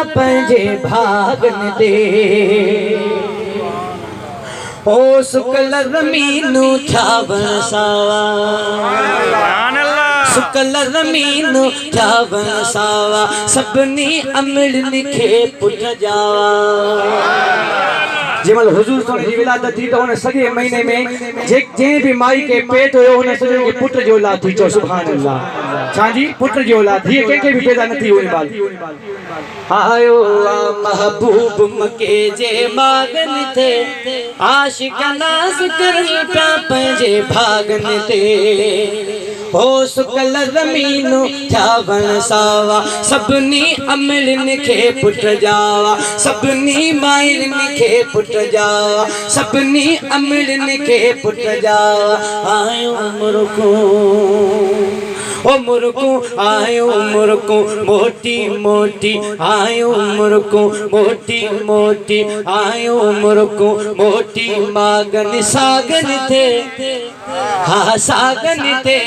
पिया पंहिंजे भागन ते ओ सुकल ज़मीनू थिया सावा सुकल ज़मीनू थिया सावा सभिनी अमड़नि खे पुट जावा जेमल हुजूर सोने जी विलादत थी तो उन सॼे महीने में जे भी माई के पेट हुयो उन सॼे खे पुट जो औलाद थी चो सुभान अल्लाह छाजी पुट जो औलाद धीअ कंहिंखे बि पैदा न थी हुई बाल आयो महबूब मके जे मागन ते आशिक नाज़ करनि पिया पंहिंजे भागन ते हो सुकल ज़मीनू थिया सावा सभिनी अमड़नि खे पुट जावा सभिनी माइरनि खे पुट जावा सभिनी अमड़नि खे पुट जावा आयो मुर्को ओ मुर्को आयो मुर्को मोटी मोटी आयो मुर्को मोटी मोटी आयो मुर्को मोटी मागन सागन थे हा सागन ते